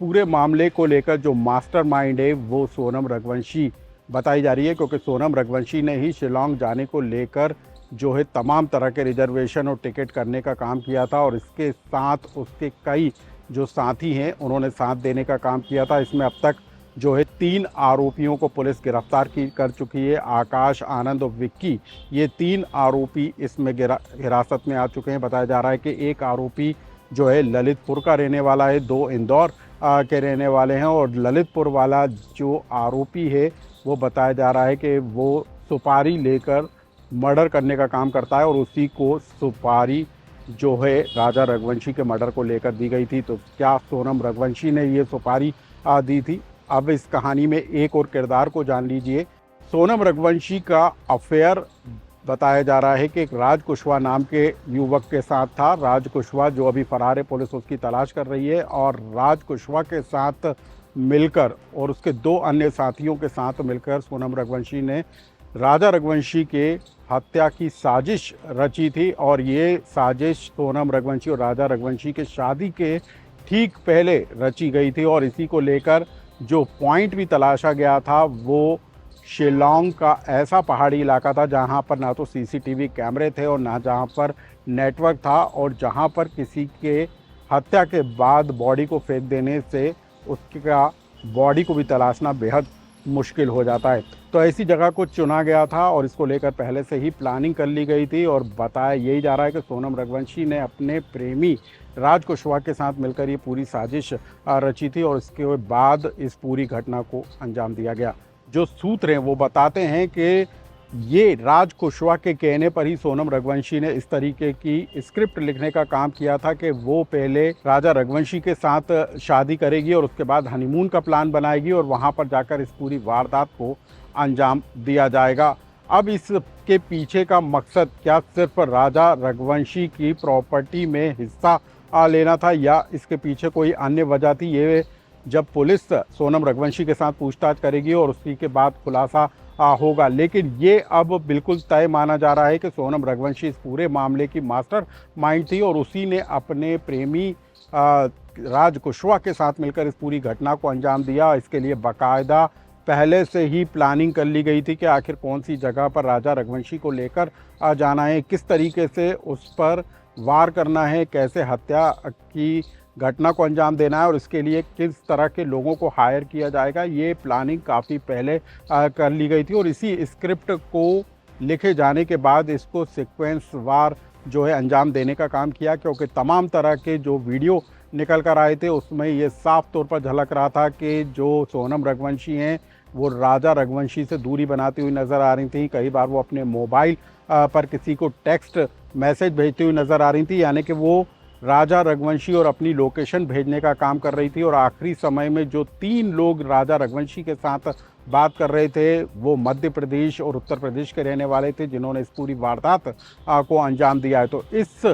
पूरे मामले को लेकर जो मास्टरमाइंड है वो सोनम रघुवंशी बताई जा रही है, क्योंकि सोनम रघुवंशी ने ही शिलांग जाने को लेकर जो है तमाम तरह के रिजर्वेशन और टिकट करने का काम किया था, और इसके साथ उसके कई जो साथी हैं उन्होंने साथ देने का काम किया था। इसमें अब तक जो है 3 आरोपियों को पुलिस गिरफ्तार कर चुकी है। आकाश, आनंद और विक्की, ये 3 आरोपी इसमें हिरासत में आ चुके हैं। बताया जा रहा है कि एक आरोपी जो है ललितपुर का रहने वाला है, 2 इंदौर के रहने वाले हैं, और ललितपुर वाला जो आरोपी है वो बताया जा रहा है कि वो सुपारी लेकर मर्डर करने का काम करता है, और उसी को सुपारी जो है राजा रघुवंशी के मर्डर को लेकर दी गई थी। तो क्या सोनम रघुवंशी ने ये सुपारी दी थी? अब इस कहानी में एक और किरदार को जान लीजिए। सोनम रघुवंशी का अफेयर बताया जा रहा है कि एक राज कुशवाहा नाम के युवक के साथ था। राज कुशवाहा जो अभी फरार है, पुलिस उसकी तलाश कर रही है, और राज कुशवाहा के साथ मिलकर और उसके 2 अन्य साथियों के साथ मिलकर सोनम रघुवंशी ने राजा रघुवंशी के हत्या की साजिश रची थी। और ये साजिश सोनम रघुवंशी और राजा रघुवंशी के शादी के ठीक पहले रची गई थी, और इसी को लेकर जो पॉइंट भी तलाशा गया था वो शिलांग का ऐसा पहाड़ी इलाका था जहां पर ना तो सीसीटीवी कैमरे थे और ना जहां पर नेटवर्क था, और जहां पर किसी के हत्या के बाद बॉडी को फेंक देने से उसका बॉडी को भी तलाशना बेहद मुश्किल हो जाता है। तो ऐसी जगह को चुना गया था, और इसको लेकर पहले से ही प्लानिंग कर ली गई थी। और बताया यही जा रहा है कि सोनम रघुवंशी ने अपने प्रेमी राज कुशवाहा के साथ मिलकर ये पूरी साजिश रची थी, और इसके बाद इस पूरी घटना को अंजाम दिया गया। जो सूत्र हैं वो बताते हैं कि ये राज कुशवाहा के कहने पर ही सोनम रघुवंशी ने इस तरीके की स्क्रिप्ट लिखने का काम किया था कि वो पहले राजा रघुवंशी के साथ शादी करेगी और उसके बाद हनीमून का प्लान बनाएगी, और वहाँ पर जाकर इस पूरी वारदात को अंजाम दिया जाएगा। अब इसके पीछे का मकसद क्या सिर्फ राजा रघुवंशी की प्रॉपर्टी में हिस्सा लेना था, या इसके पीछे कोई अन्य वजह थी? ये जब पुलिस सोनम रघुवंशी के साथ पूछताछ करेगी और उसी के बाद खुलासा होगा। लेकिन ये अब बिल्कुल तय माना जा रहा है कि सोनम रघुवंशी इस पूरे मामले की मास्टर माइंड थी, और उसी ने अपने प्रेमी राज कुशवाहा के साथ मिलकर इस पूरी घटना को अंजाम दिया। इसके लिए बाकायदा पहले से ही प्लानिंग कर ली गई थी कि आखिर कौन सी जगह पर राजा रघुवंशी को लेकर जाना है, किस तरीके से उस पर वार करना है, कैसे हत्या की घटना को अंजाम देना है, और इसके लिए किस तरह के लोगों को हायर किया जाएगा। ये प्लानिंग काफ़ी पहले कर ली गई थी, और इसी स्क्रिप्ट को लिखे जाने के बाद इसको सीक्वेंस वार जो है अंजाम देने का काम किया, क्योंकि तमाम तरह के जो वीडियो निकल कर आए थे उसमें ये साफ तौर पर झलक रहा था कि जो सोनम रघुवंशी हैं वो राजा रघुवंशी से दूरी बनाती हुई नज़र आ रही थी। कई बार वो अपने मोबाइल पर किसी को टेक्स्ट मैसेज भेजती हुई नज़र आ रही थी, यानी कि वो राजा रघुवंशी और अपनी लोकेशन भेजने का काम कर रही थी। और आखिरी समय में जो 3 लोग राजा रघुवंशी के साथ बात कर रहे थे वो मध्य प्रदेश और उत्तर प्रदेश के रहने वाले थे, जिन्होंने इस पूरी वारदात को अंजाम दिया है। तो इस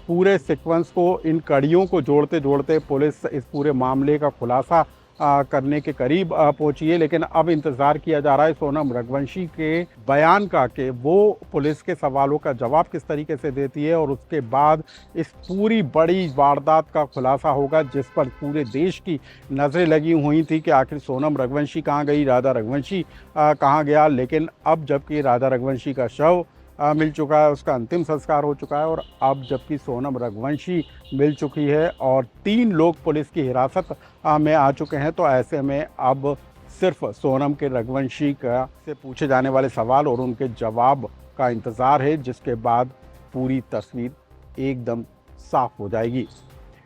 पूरे सीक्वेंस को, इन कड़ियों को जोड़ते जोड़ते पुलिस इस पूरे मामले का खुलासा करने के करीब पहुंची है। लेकिन अब इंतज़ार किया जा रहा है सोनम रघुवंशी के बयान का, कि वो पुलिस के सवालों का जवाब किस तरीके से देती है, और उसके बाद इस पूरी बड़ी वारदात का खुलासा होगा जिस पर पूरे देश की नज़रें लगी हुई थी कि आखिर सोनम रघुवंशी कहाँ गई, राजा रघुवंशी कहाँ गया। लेकिन अब जबकि राजा रघुवंशी का शव मिल चुका है, उसका अंतिम संस्कार हो चुका है, और अब जबकि सोनम रघुवंशी मिल चुकी है और 3 लोग पुलिस की हिरासत में आ चुके हैं, तो ऐसे में अब सिर्फ सोनम के रघुवंशी का से पूछे जाने वाले सवाल और उनके जवाब का इंतज़ार है, जिसके बाद पूरी तस्वीर एकदम साफ हो जाएगी।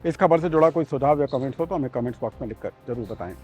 इस खबर से जुड़ा कोई सुझाव या कमेंट्स हो तो हमें कमेंट्स बॉक्स में लिखकर ज़रूर बताएं।